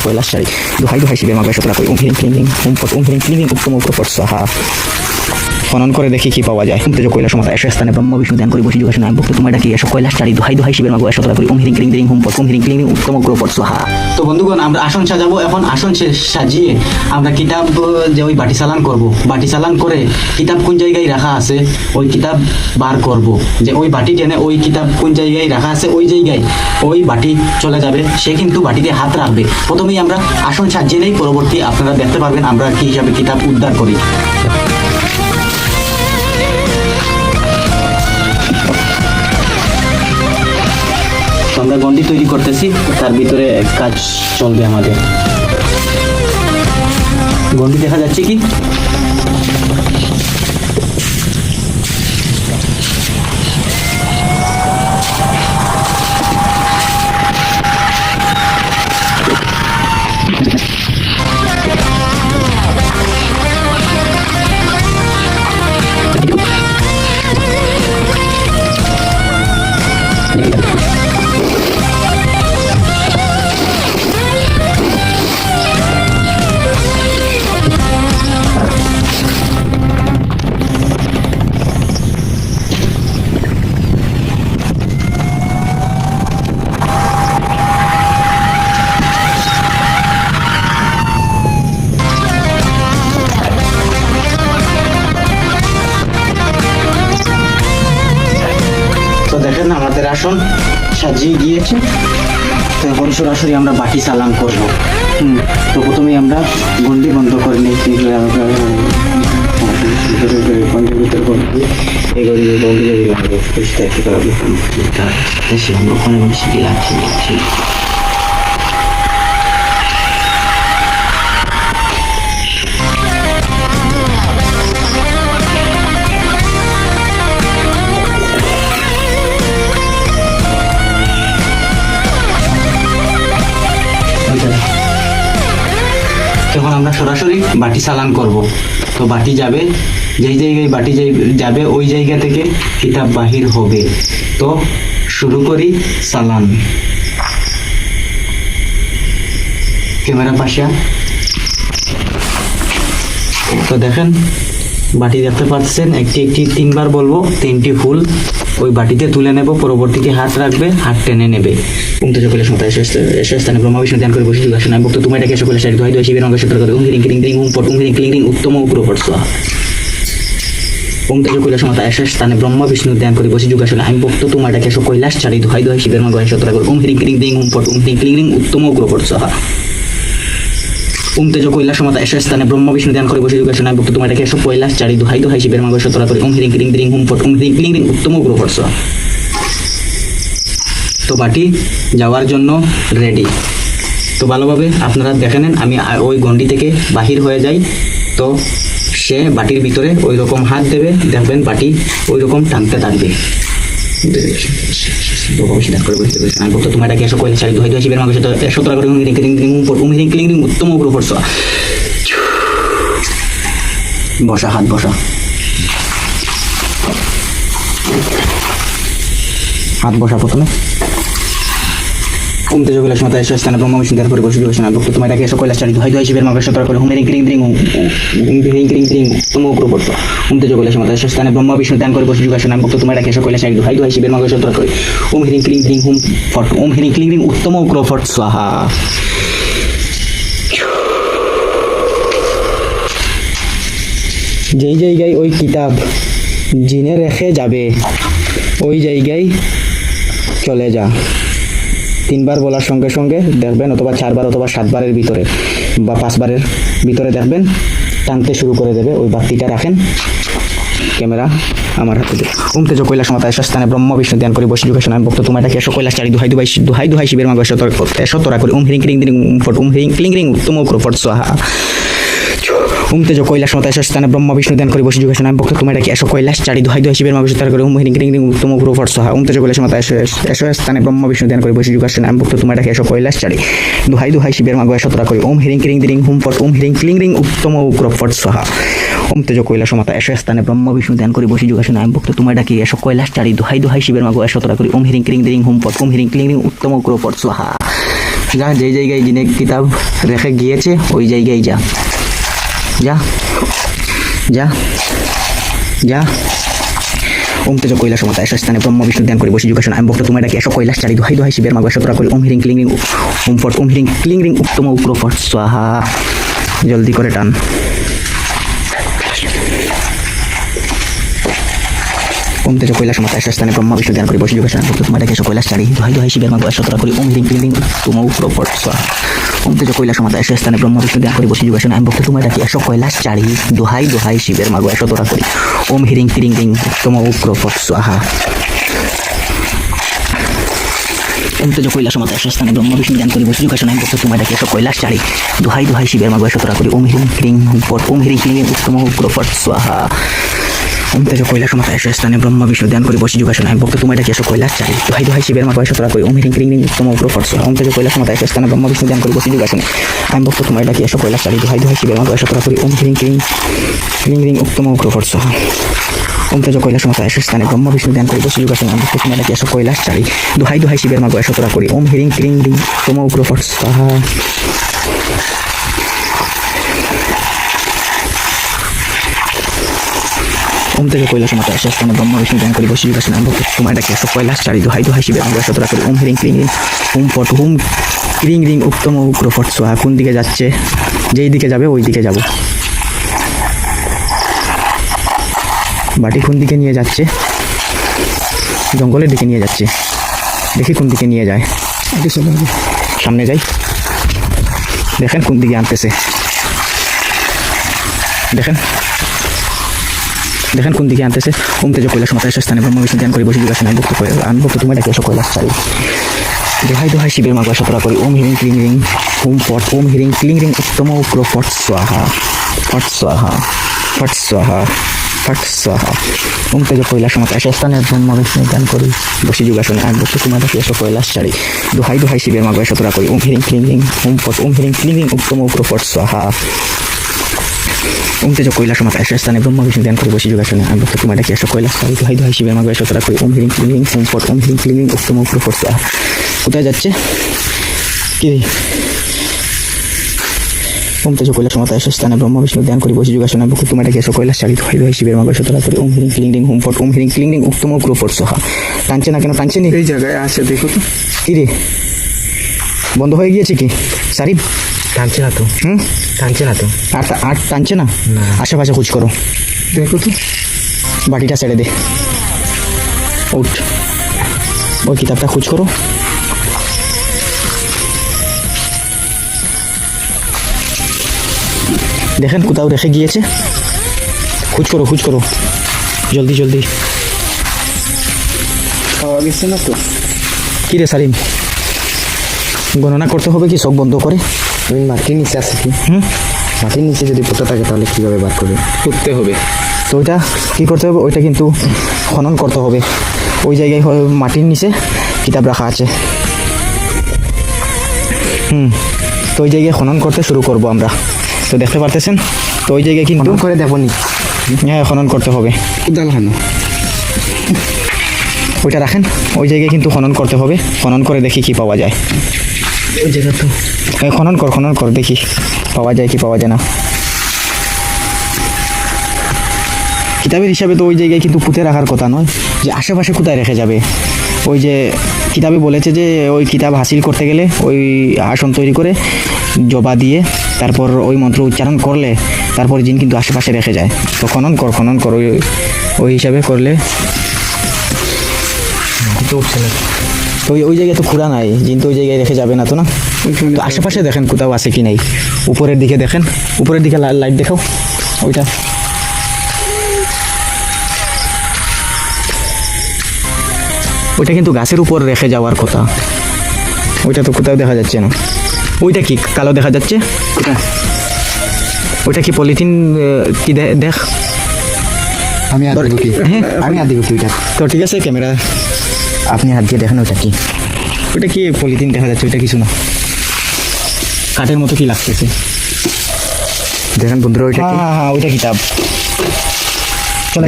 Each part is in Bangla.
কৈলাসচারী দুহাই দুহাই শিবের মাগো শতরা করি ওম হিরিং ক্লিং ক্লিং হুম ফট ওম হিরিং ক্লিং ক্লিং উত্তম উগ্র স্বাহা। খনন করে দেখি কি পাওয়া যায়। তেজ কৈলাস মাতা এসো স্থানে ব্রহ্ম বিষ্ণু ধ্যান করি বসি যোগাসনে আমি ভক্ত তোমার ডাকি এসো কৈলাসচারী দুহাই দুহাই শিবের মাগো শতরা করি ওম হিরিং ক্লিং ক্লিং হুম ফট ওম হিরিং ক্লিং ক্লিং উত্তম উগ্র স্বাহা। তো বন্ধুগণ আমরা আসন সাজাবো। এখন আসন সাজিয়ে আমরা কিতাব যে ওই বাটি চালান করব, বাটি চালান করে কিতাব কোন জায়গায় রাখা আছে ওই কিতাব বার করব, যে ওই বাটি টেনে ওই কিতাব কোন জায়গায় রাখা আছে ওই জায়গায় ওই বাটি চলে যাবে, সে কিন্তু বাটিতে হাত রাখবে। প্রথমেই আমরা আসন সাজিয়ে নেই, পরবর্তী আপনারা দেখতে পারবেন আমরা কি হিসাবে কিতাব উদ্ধার করি। আমরা গন্ডি তৈরি করতেছি, তার ভিতরে কাজ চলবে আমাদের। গন্ডি দেখা যাচ্ছে কি? তো দেখেন আমাদের আসন সাজিয়ে গিয়েছে। তো এখন সরাসরি আমরা বাটি চালান করব। তো প্রথমেই আমরা গন্ডি বন্ধ করে নিই। এখন আমরা সরাসরি বাটি চালান করব। তো বাটি যাবে যেই জায়গায় বাটি যাবে ওই জায়গা থেকে কিতাব বাহির হবে। তো শুরু করি চালান। ক্যামেরা পাশে। তো দেখেন বাটি দেখতে পাচ্ছেন, একটি একটি তিনবার বলবো, তিনটি ফুল ওই বাটিতে তুলে নেব, পরবর্তীতে হাত রাখবে, হাত টেনে নেবে। উমতেজ কৈলাস মাতা এসো স্থানে ব্রহ্মা বিষ্ণু ধ্যান করে বসে যোগাসনে আমি ভক্ত তোমার ডাকি এসো কৈলাসচারী দুহাই দুহাই শিবের মাগো শতরা করি ওম হিরিং ক্লিং ক্লিং হুম ফট ওম হিরিং ক্লিং ক্লিং উত্তম উগ্র স্বাহা। ওমতেজ কৈলাস মাতা এসো স্থানে ব্রহ্মা বিষ্ণু ধ্যান করে বসে যোগাসনে আমি ভক্ত তোমার ডাকি এসো কৈলাসচারী দুহাই দুহাই শিবের মাগো শতরা করি ওম হিরিং ক্লিং ক্লিং হুম ফট ওম হিরিং ক্লিং ক্লিং উত্তম উগ্র স্বাহা। তেজ কৈলাস মাতা এসো স্থানে ব্রহ্ম বিষ্ণু ধ্যান করে বসে যোগাসনে আমি ভক্ত তোমার ডাকি এসো কৈলাসচারী দুহাই দুহাই শিবের মাগো শতরা করি ওম হিরিং ক্লিং ক্লিং হুম ফট ওম হিরিং ক্লিং ক্লিং উত্তম উগ্র স্বাহা। তো বাটি যাওয়ার জন্য রেডি। তো ভালোভাবে আপনারা দেখে নেন, আমি ওই গন্ডি থেকে বাহির হয়ে যাই। তো সে বাটির ভিতরে ওই রকম হাত দেবে, দেখবেন বাটি ওই রকম টানতে থাকবে। তোমার ডাকি এসো কৈলাসচারী দুহাই দুহাই শিবের মাগো শতরা করি ওম হিরিং ক্লিং ক্লিং ওম হিরিং ক্লিং ক্লিং উত্তম উগ্র স্বাহা। বসা, হাত বসা, হাত বসা প্রথমে। তেজ কৈলাস মাতা এসো স্থানে ব্রহ্ম বিষ্ণু ধ্যান করে বসে যোগাসনে আমি ভক্ত তোমার ডাকি এসো কৈলাসচারী দুহাই দুহাই শিবের মাগো শতরা করি ওম হিরিং ক্লিং ক্লিং হিরিং ক্লিং ক্লিং উত্তম উগ্র স্বাহা। তেজ কৈলাস মাতা এসো স্থানে ব্রহ্ম বিষ্ণু ধ্যান করে বসে যোগাসনে আমি ভক্ত তোমার ডাকি এসো কৈলাসচারী দুহাই দুহাই শিবের মাগো শতরা করি ওম হিরিং ক্লিং ক্লিং হুম ফট ওম হিরিং ক্লিং ক্লিং উত্তম উগ্র স্বাহা। যেই জায়গায় ওই কিতাব জিনে রেখে যাবে ওই জায়গায় চলে যা। তিনবার বলার সঙ্গে সঙ্গে দেখবেন, অথবা 4 বার অথবা 7 বারের ভিতরে বা 5 বারের ভিতরে দেখবেন টানতে শুরু করে দেবে। ওই বাতিটা রাখেন, ক্যামেরা আমার হাতে দেবে। তেজ কৈলাস মাতা এসো স্থানে ব্রহ্ম বিষ্ণু ধ্যান করে বসে যোগাসনে আমি ভক্ত তোমার ডাকি এসো কৈলাসচারী দুহাই দুহাই শিবের মাগো শতরা করি ওম হিরিং ক্লিং ক্লিং ফট ওম হিরিং ক্লিং ক্লিং উত্তম উগ্র স্বাহা। তেজ কৈলাস মাতা এসো স্থানে ব্রহ্ম বিষ্ণু ধ্যান করে বসে যোগাসনে আমি ভক্ত তোমার ডাকি এসো কৈলাসচারী দুহাই দুহাই শিবের মাগো শতরা করি ওম হিরিং ক্লিং ক্লিং উত্তম উগ্র স্বাহা। তেজ কৈলাস মাতা এসো স্থানে ব্রহ্ম বিষ্ণু ধ্যান করে বসে যোগাসনে আমি ভক্ত তোমার ডাকি এসো কৈলাসচারী দুহাই দুহাই শিবের মাগো শতরা করি ওম হিরিং ক্লিং ক্লিং হুম ফট ওম হিরিং ক্লিং ক্লিং উত্তম উগ্র স্বাহা। তেজ কৈলাস মাতা এসো স্থানে ব্রহ্ম বিষ্ণু ধ্যান করে বসে যোগাসনে আমি ভক্ত তোমার ডাকি এসো কৈলাসচারী দুহাই দুহাই শিবের মাগো শতরা করি ওম হিরিং ক্লিং ক্লিং হুম ফট ওম হিরিং ক্লিং ক্লিং উত্তম উগ্র স্বাহা। যা, যেই জায়গায় জিনে কিতাব রেখে গিয়েছে ওই জায়গায় যা, যা যা যা। ওম তেজ কৈলাস মতা এস স্থানে ব্রহ্ম বিষ্ণু ধ্যান করি বসি যোগাসন আমি ভক্ত তোমার ডাকি এসব কৈলাস চারি দোহাই দোহাই শিবের মাগো এসতরা করি ওম হিরিং ক্লিং রিং ওম ফট ওম হিরিং ক্লিং রিং উত্তম উগ্র ফট স্বাহা। জলদি করে টান। ওম তেজ কৈলাস মতা এস স্থানে ব্রহ্ম বিষ্ণু ধ্যান করি বসি যোগাসন আমি ভক্ত তোমার ডাকি এসব কৈলাস চারি দোহাই দোহাই শিবের মাগো এসতরা করি ওম হিরিং ক্লিং রিং উত্তম উগ্র ফট স্বাহা। ওম তেজ কৈলাস মতা এস স্থানে ব্রহ্ম বিষ্ণু ধ্যান করি বসি যোগাসন আমি ভক্ত তোমার ডাকি এসব কৈলাস চারি দোহাই দোহাই শিবের মাগো এসতরা করি ওম হিরিং ক্লিং রিং উত্তম উগ্র ফট স্বাহা। ওম তেজ কৈলাস মতা এস স্থানে ব্রহ্ম বিষ্ণু ধ্যান করি বসি যোগাসন আমি ভক্ত তোমার ডাকি এসব কৈলাস চারি দোহাই দোহাই শিবের মাগো এসতরা করি ওম হিরিং ক্লিং ফট ওম হিরিং ক্লিং উত্তম উগ্র ফট স্বাহা। ওম তেজ কৈলাস মতা এস স্থানে ব্রহ্ম বিষ্ণু ধ্যান করি বসি যোগাসন আমি ভক্ত তোমার ডাকি এসব কৈলাস চারি দোহাই দোহাই শিবের মাগো এসতরা করি ওম হিরিং ক্লিং উত্তম উগ্র ফট স্বাহা। ওম তেজ কৈলাস মতা এস স্থানে ব্রহ্ম বিষ্ণু ধ্যান করি বসি যোগাসন আমি ভক্ত তোমার ডাকি এসব কৈলাস চারি দোহাই দোহাই শিবের মাগো এসতরা করি ওম হিরিং ক্লিং উত্তম উগ্র ফট স্বাহা। ওম তেজ কৈলাস মতা এস স্থানে ব্রহ্ম বিষ্ণু ধ্যান করি বসি যোগাসন আমি ভক্ত তোমার ডাকি এসব কৈলাস চারি দোহাই দোহাই শিবের মাগো এসতরা করি ওম হিরিং ক্লিং উত্তম উগ্র ফট স্বাহা। ওম তেজ কৈলাস মতা এস স্থানে ব্রহ্ম বিষ্ণু ধ্যান করি বসি যোগাসন আমি ভক্ত তোমার ডাকি এসব কৈলাস চারি দোহাই দোহাই শিবের মাগো এসতরা করি ওম হিরিং ক্লিং হুম ফট হুম ক্লিং রিং উত্তম উগ্র ফট স্বাহা। কোন দিকে যাচ্ছে? যেই দিকে যাবে ওই দিকে যাব। বাটি কোন দিকে নিয়ে যাচ্ছে? জঙ্গলের দিকে নিয়ে যাচ্ছে। দেখি কোন দিকে নিয়ে যায়। সামনে যাই, দেখেন কোন দিকে আনতেছে। দেখেন দেখেন কোন দিকে আনতেছে। ওম তেজ কৈলাস মতা এস স্থানে ব্রহ্ম বিষ্ণু ধ্যান করি বসি যোগাসন আমি ভক্ত তোমার ডাকি এসব কৈলাস চারি দোহাই দোহাই শিবের মাগো এসতরা করি ওম হিরিং ক্লিং রিং হুম ফট ওম হিরিং ক্লিং রিং উত্তম উগ্র ফট স্বাহা ফট স্বাহা ফট স্বাহা ফট স্বাহা। ওম তেজ কৈলাস মতা এস স্থানে ব্রহ্ম বিষ্ণু ধ্যান করি বসি যোগাসন আমি ভক্ত তোমার ডাকি এসব কৈলাস চারি দোহাই দোহাই শিবের মাগো এসতরা করি ওম হিরিং ক্লিং রিং হুম ফট ওম হিরিং ক্লিং রিং উত্তম উগ্র ফট স্বাহা। ওম তেজ কৈলাস মতা এস স্থানে ব্রহ্ম বিষ্ণু ধ্যান করি বসি যোগাসন আমি ভক্ত তোমার ডাকি এসব কৈলাস চারি দোহাই দোহাই শিবের মাগো এসতরা করি ওম হিরিং ক্লিং রিং হুম ফট ওম হিরিং ক্লিং রিং উত্তম উগ্র ফট স্বাহা। কোথায় যাচ্ছে কি? ওম তেজ কৈলাস মতা এস স্থানে ব্রহ্ম বিষ্ণু ধ্যান করি বসি যোগাসন আমি ভক্ত তোমার ডাকি এসব কৈলাস চারি দোহাই দোহাই শিবের মাগো এসতরা করি ওম হিরিং ক্লিং রিং হুম ফট ওম হিরিং ক্লিং রিং উত্তম উগ্র ফট স্বাহা। টানছে না কেন? টানছে নি? এই জায়গায় আছে, দেখো তো। কি রে, বন্ধ হয়ে গিয়েছে কি? সারিফ টানছে না তো। টানছে না তো। আর টানছে না? আশেপাশে খোঁজ করো, দেখো তো। বাটিটা ছেড়ে দে, উঠ, ওই কিতাবটা খোঁজ করো। দেখেন কোথাও রেখে গিয়েছে, খোঁজ করো খোঁজ করো, জলদি জলদি। পাওয়া গেছে না তো। কি রে সালিম, গণনা করতে হবে কি সব বন্ধ করে? ওই মাটির নিচে আছে কি? মাটির নিচে যদি পোতা থাকে তাহলে কীভাবে বার করবে? করতে হবে তো ওইটা কী করতে হবে? ওইটা কিন্তু খনন করতে হবে। ওই জায়গায় মাটির নিচে কিতাব রাখা আছে। তো ওই জায়গায় খনন করতে শুরু করব আমরা। তো দেখতে পারতেছেন, তো ওই জায়গায় কিন্তু করে দেবো নি। হ্যাঁ, খনন করতে হবে। উদাল হানো ওইটা রাখেন, ওই জায়গায় কিন্তু খনন করতে হবে। খনন করে দেখি কি পাওয়া যায়। ওই জায়গা তো খনন কর দেখি পাওয়া যায় কি পাওয়া যায় না। কিতাবের হিসাবে তো ওই জায়গায় কিন্তু পুঁতে রাখার কথা নয়, যে আশেপাশে কোথায় রেখে যাবে। ওই যে কিতাবে বলেছে যে ওই কিতাব হাসিল করতে গেলে ওই আসন তৈরি করে জবা দিয়ে তারপর ওই মন্ত্র উচ্চারণ করলে তারপর জিন কিন্তু আশেপাশে রেখে যায়। তো খনন কর ওই হিসাবে করলে তো উঠছে না। তো ওই জায়গায় তো খুঁড়া নাই, জিন তো ওই জায়গায় রেখে যাবে না তো না। তো আশেপাশে দেখেন কোথাও আছে কি নাই। উপরের দিকে দেখেন, উপরের দিকে লাইট দেখাও ওইটা। ওইটা কিন্তু গাছের উপর রেখে যাওয়ার কথা। ওইটা তো কোথাও দেখা যাচ্ছে না। ওইটা কি কালো দেখা যাচ্ছে? ওইটা কি পলিথিন? কি দেখ, আমি হাত দিব কি? আমি হাত দিব কি? ওইটা তো ঠিক আছে, ক্যামেরা আপনি হাত দিয়ে দেখেন ওইটা কি। ওইটা কি পলিথিন দেখা যাচ্ছে? ওইটা কিছু না, কাঠের মতো কি লাগতেছে। দেখেন বন্ধুরা, ওইটা কি? হ্যাঁ, ওইটা কিতাব।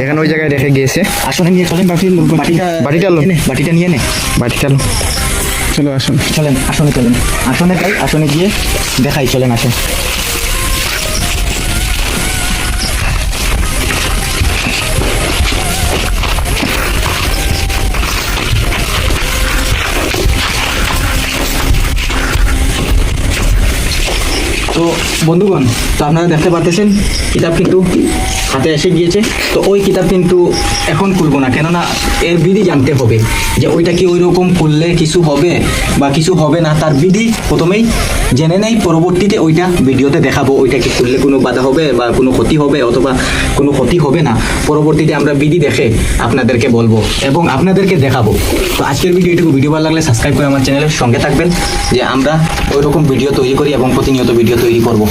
দেখেন ওই জায়গায় রেখে গিয়েছে। আসলে নিয়ে চলেন, বাটিটা নিয়ে নে। বাটিটা লো। চলো আসুন। চলেন আসনে চলেন, আসনে যাই, আসনে গিয়ে দেখাই, চলেন আসেন। তো বন্ধুগণ, তো আপনারা দেখতে পারতেছেন কিতাব কিন্তু হাতে এসে গিয়েছে। তো ওই কিতাব কিন্তু এখন খুলবো না, কেননা এর বিধি জানতে হবে যে ওইটা কি ওই রকম খুললে কিছু হবে বা কিছু হবে না, তার বিধি প্রথমেই জেনে নেই, পরবর্তীতে ওইটা ভিডিওতে দেখাবো ওইটা কি খুললে কোনো বাধা হবে বা কোনো ক্ষতি হবে অথবা কোনো ক্ষতি হবে না, পরবর্তীতে আমরা বিধি দেখে আপনাদেরকে বলবো এবং আপনাদেরকে দেখাবো। তো আজকের ভিডিও ভালো লাগলে সাবস্ক্রাইব করে আমার চ্যানেলের সঙ্গে থাকবেন, যে আমরা ওই রকম ভিডিও তৈরি করি এবং প্রতিনিয়ত ভিডিও তৈরি করব।